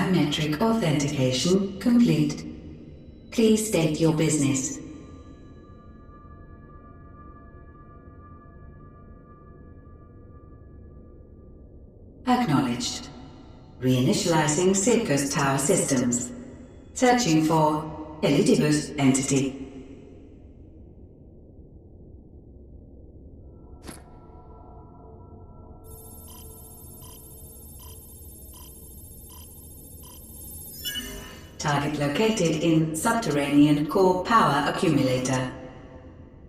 Biometric authentication complete. Please state your business. Acknowledged. Reinitializing Circus Tower systems. Searching for Elidibus entity. Target located in subterranean core power accumulator.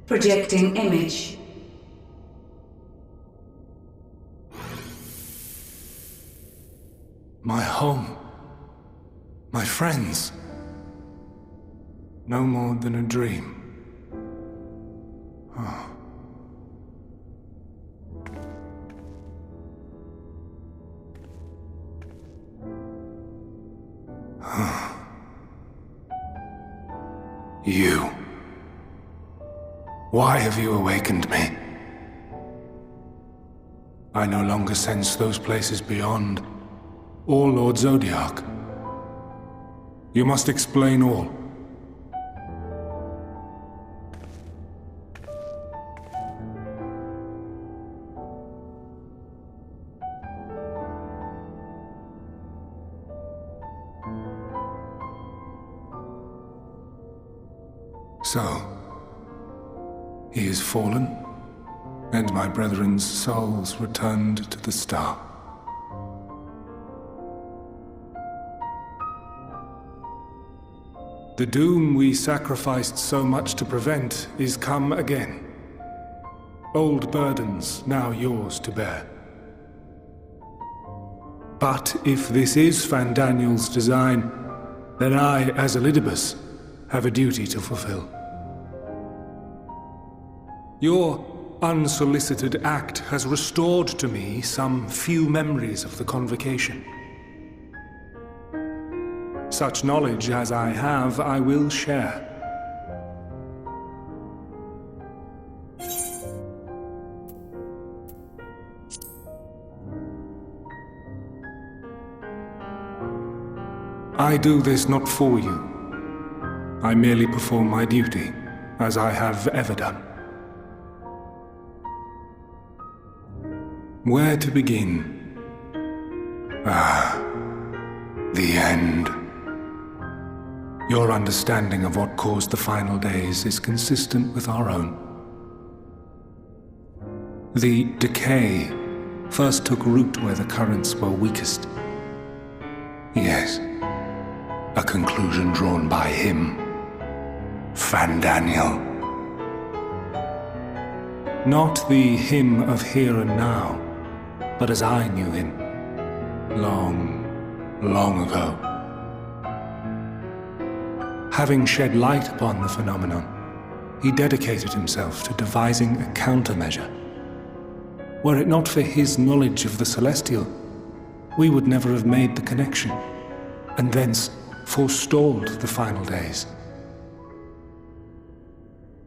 Projecting image. My home. My friends. No more than a dream. Oh. You. Why have you awakened me? I no longer sense those places beyond, or Lord Zodiac. You must explain all. So, he is fallen, and my brethren's souls returned to the star. The doom we sacrificed so much to prevent is come again. Old burdens now yours to bear. But if this is Fandaniel's design, then I, as Elidibus, have a duty to fulfill. Your unsolicited act has restored to me some few memories of the convocation. Such knowledge as I have, I will share. I do this not for you. I merely perform my duty, as I have ever done. Where to begin? The end. Your understanding of what caused the final days is consistent with our own. The decay first took root where the currents were weakest. Yes, a conclusion drawn by him, Fandaniel. Not the him of here and now, but as I knew him, long, long ago. Having shed light upon the phenomenon, he dedicated himself to devising a countermeasure. Were it not for his knowledge of the Celestial, we would never have made the connection, and thence forestalled the final days.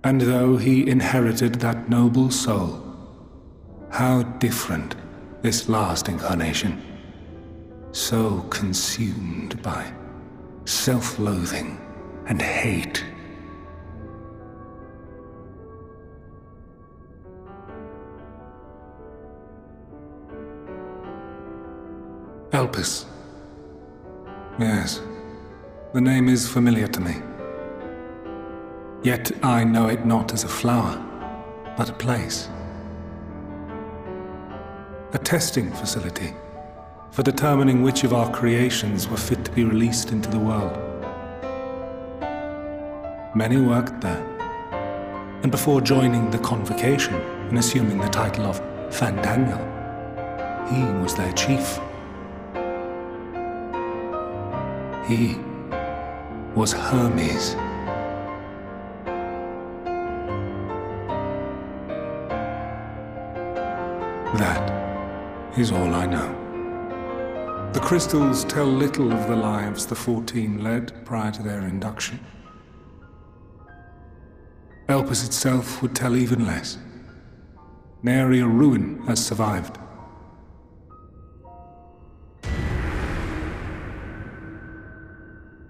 And though he inherited that noble soul, how different this last incarnation, so consumed by self-loathing and hate. Elpis. Yes, the name is familiar to me. Yet I know it not as a flower, but a place. A testing facility for determining which of our creations were fit to be released into the world. Many worked there, and before joining the convocation and assuming the title of Fandaniel, he was their chief. He was Hermes. That is all I know. The crystals tell little of the lives the 14 led prior to their induction. Elpis itself would tell even less. Nary a ruin has survived.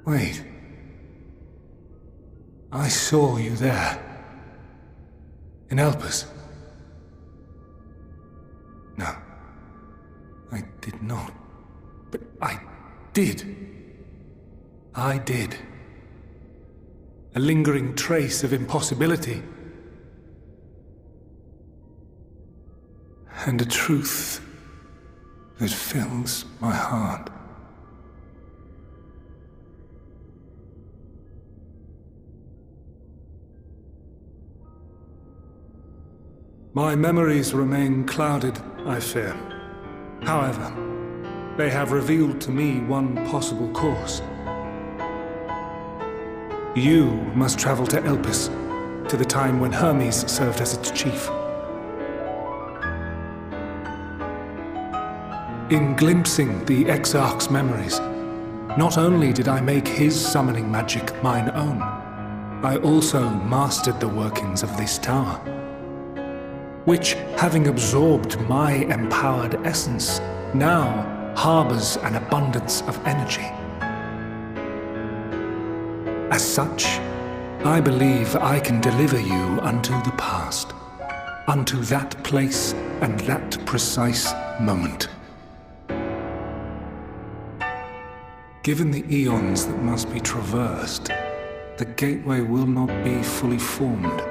Wait. I saw you there. In Elpis. No. I did not. But I did. I did. A lingering trace of impossibility. And a truth that fills my heart. My memories remain clouded, I fear. However, they have revealed to me one possible course. You must travel to Elpis, to the time when Hermes served as its chief. In glimpsing the Exarch's memories, not only did I make his summoning magic mine own, I also mastered the workings of this tower, which, having absorbed my empowered essence, now harbors an abundance of energy. As such, I believe I can deliver you unto the past, unto that place and that precise moment. Given the eons that must be traversed, the gateway will not be fully formed.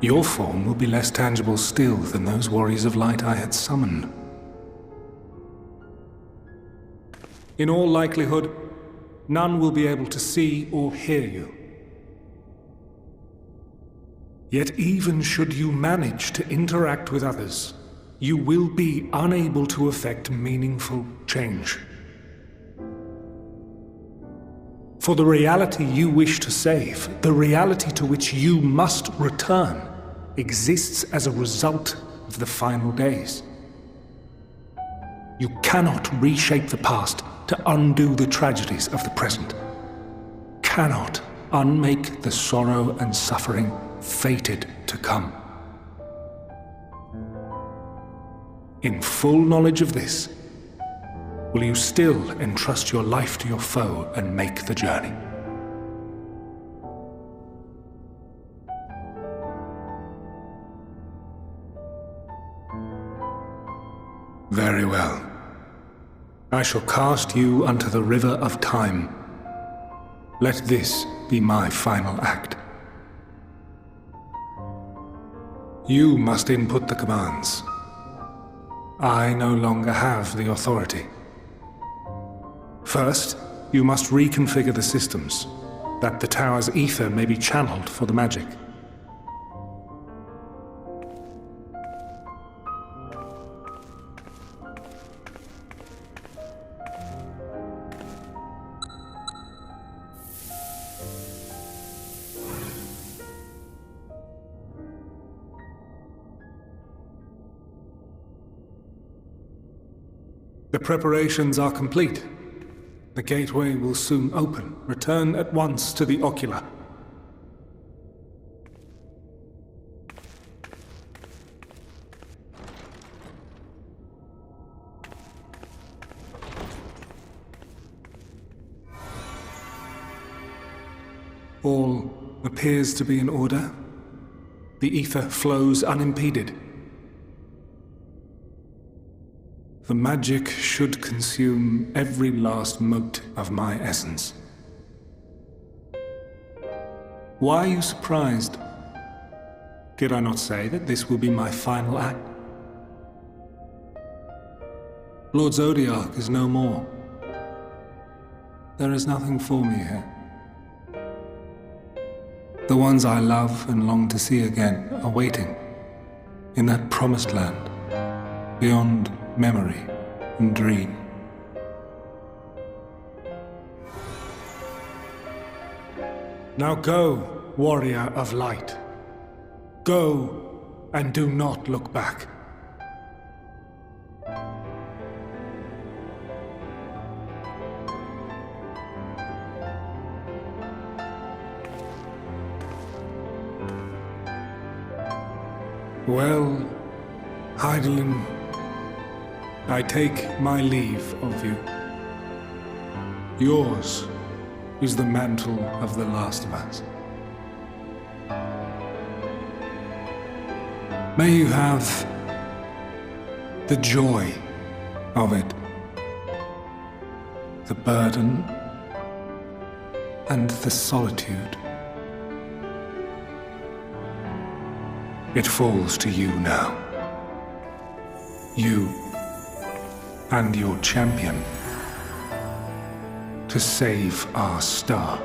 Your form will be less tangible still than those warriors of light I had summoned. In all likelihood, none will be able to see or hear you. Yet even should you manage to interact with others, you will be unable to effect meaningful change. For the reality you wish to save, the reality to which you must return, exists as a result of the final days. You cannot reshape the past to undo the tragedies of the present. Cannot unmake the sorrow and suffering fated to come. In full knowledge of this, will you still entrust your life to your foe and make the journey? Very well. I shall cast you unto the river of time. Let this be my final act. You must input the commands. I no longer have the authority. First, you must reconfigure the systems, that the tower's ether may be channeled for the magic. The preparations are complete. The gateway will soon open. Return at once to the ocular. All appears to be in order. The ether flows unimpeded. The magic should consume every last mote of my essence. Why are you surprised? Did I not say that this will be my final act? Lord Zodiac is no more. There is nothing for me here. The ones I love and long to see again are waiting in that promised land, beyond memory and dream. Now go, warrior of light. Go, and do not look back. Well, Heidelin, I take my leave of you. Yours is the mantle of the last of us. May you have the joy of it, the burden and the solitude. It falls to you now. You and your champion to save our star.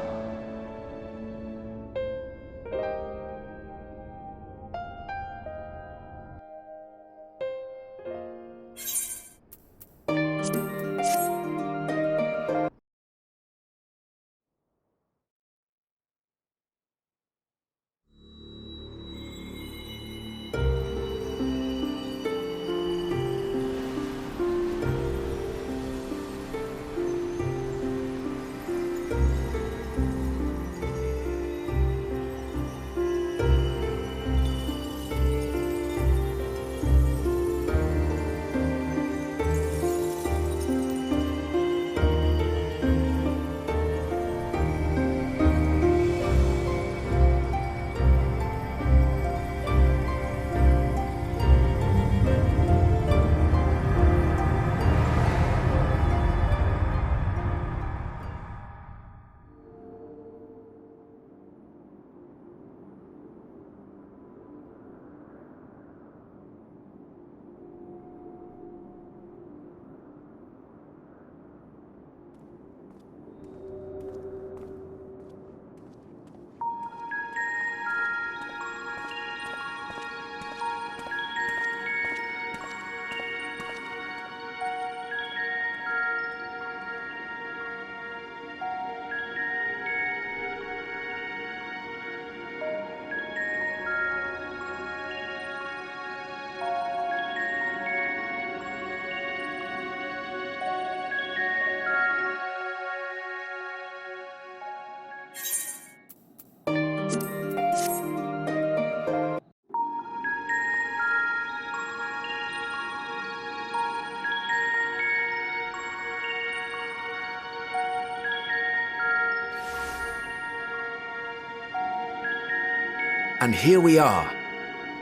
And here we are,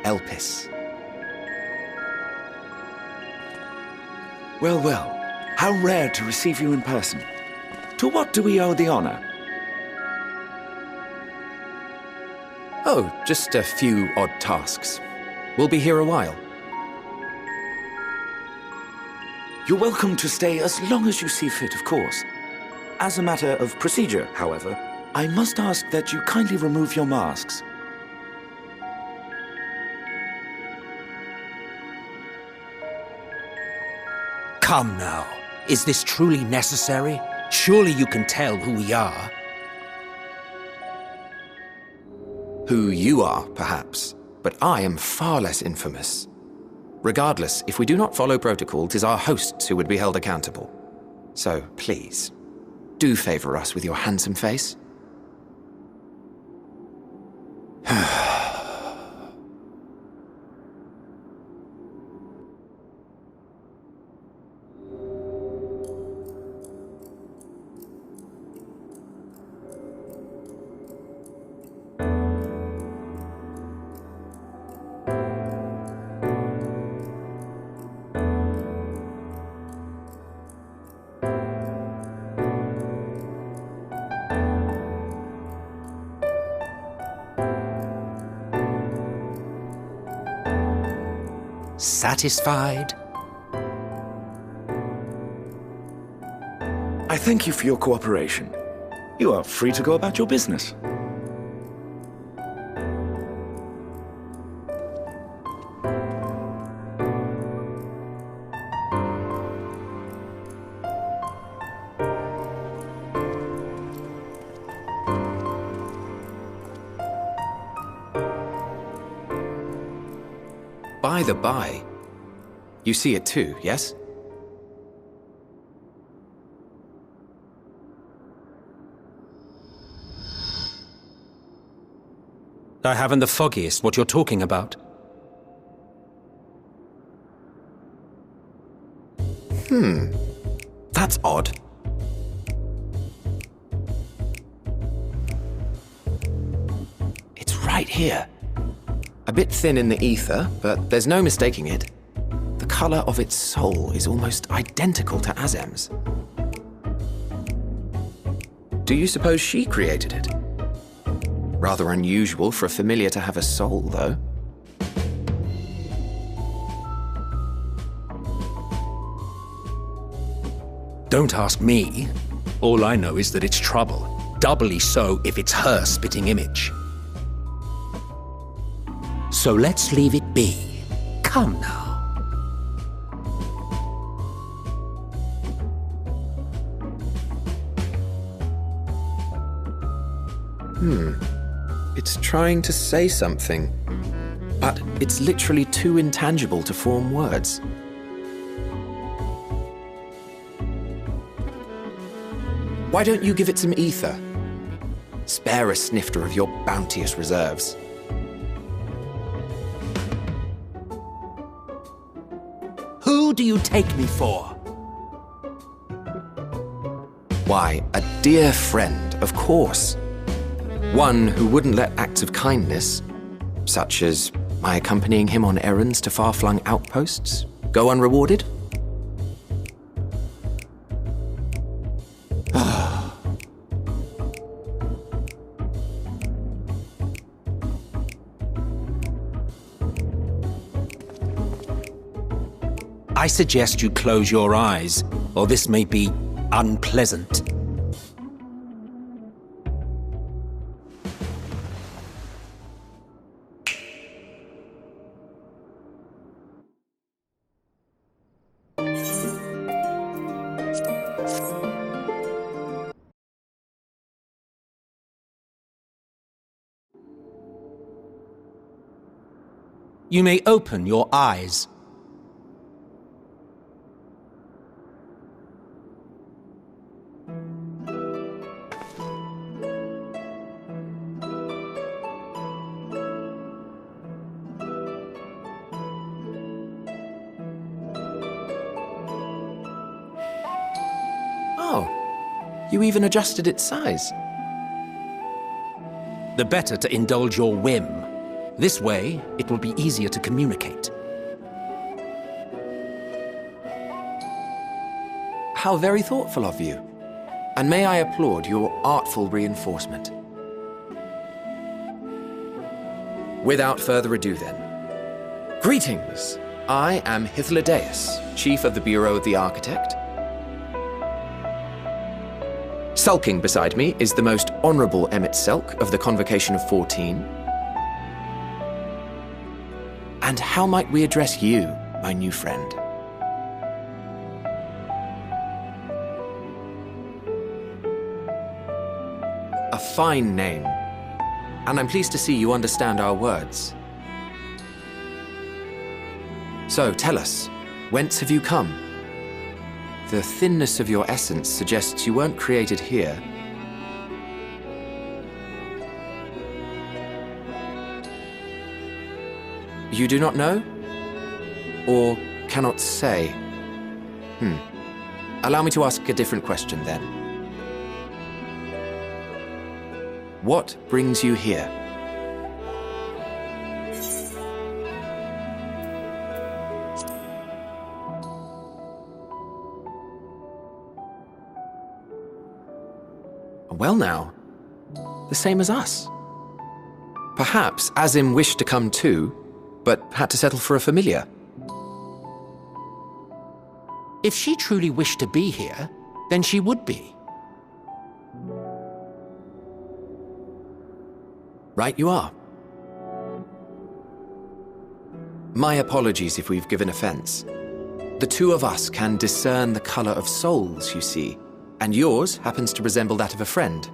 Elpis. Well, well, how rare to receive you in person. To what do we owe the honor? Oh, just a few odd tasks. We'll be here a while. You're welcome to stay as long as you see fit, of course. As a matter of procedure, however, I must ask that you kindly remove your masks. Come now. Is this truly necessary? Surely you can tell who we are. Who you are, perhaps, but I am far less infamous. Regardless, if we do not follow protocol, 'tis our hosts who would be held accountable. So, please, do favor us with your handsome face. Satisfied? I thank you for your cooperation. You are free to go about your business. By the by, you see it too, yes? I haven't the foggiest what you're talking about. That's odd. right here. A bit thin in the ether, but there's no mistaking it. The color of its soul is almost identical to Azem's. Do you suppose she created it? Rather unusual for a familiar to have a soul, though. Don't ask me. All I know is that it's trouble. Doubly so if it's her spitting image. So let's leave it be. Come now. It's trying to say something, but it's literally too intangible to form words. Why don't you give it some ether? Spare a snifter of your bounteous reserves. Who do you take me for? Why, a dear friend, of course. One who wouldn't let acts of kindness, such as my accompanying him on errands to far-flung outposts, go unrewarded. I suggest you close your eyes, or this may be unpleasant. You may open your eyes. Oh, you even adjusted its size. The better to indulge your whim. This way, it will be easier to communicate. How very thoughtful of you. And may I applaud your artful reinforcement. Without further ado then. Greetings! I am Elidibus, Chief of the Bureau of the Architect. Sulking beside me is the most honourable Emmet Selk of the Convocation of 14. And how might we address you, my new friend? A fine name, and I'm pleased to see you understand our words. So, tell us, whence have you come? The thinness of your essence suggests you weren't created here. You do not know? Or cannot say? Allow me to ask a different question then. What brings you here? Well now, the same as us. Perhaps Azim wished to come too, but had to settle for a familiar. If she truly wished to be here, then she would be. Right you are. My apologies if we've given offense. The two of us can discern the color of souls, you see, and yours happens to resemble that of a friend.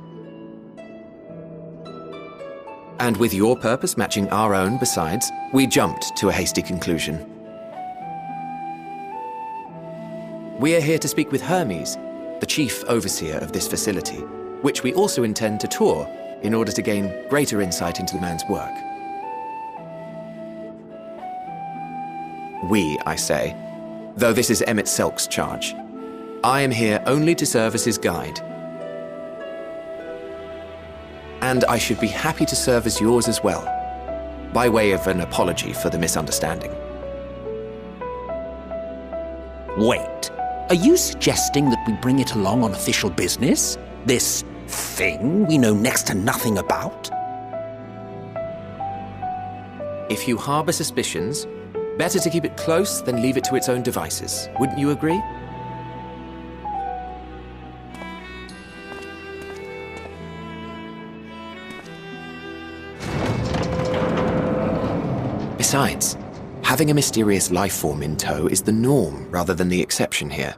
And with your purpose matching our own besides, we jumped to a hasty conclusion. We are here to speak with Hermes, the chief overseer of this facility, which we also intend to tour in order to gain greater insight into the man's work. We, I say, though this is Emmet Selk's charge. I am here only to serve as his guide. And I should be happy to serve as yours as well. by way of an apology for the misunderstanding. Wait, are you suggesting that we bring it along on official business? This thing we know next to nothing about? If you harbor suspicions, better to keep it close than leave it to its own devices. Wouldn't you agree? Besides, having a mysterious life form in tow is the norm rather than the exception here.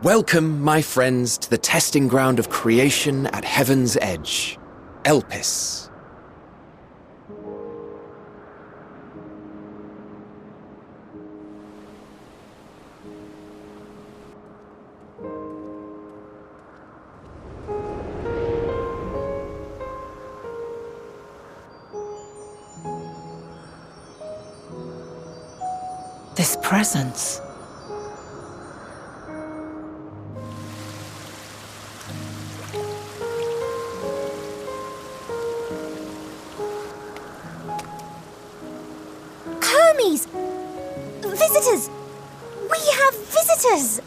Welcome, my friends, to the testing ground of creation at Heaven's Edge, Elpis. This presence. Hermes! Visitors! We have visitors!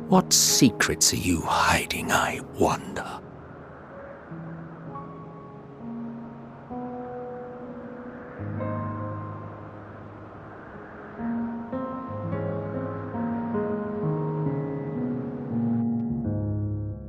What secrets are you hiding, I wonder?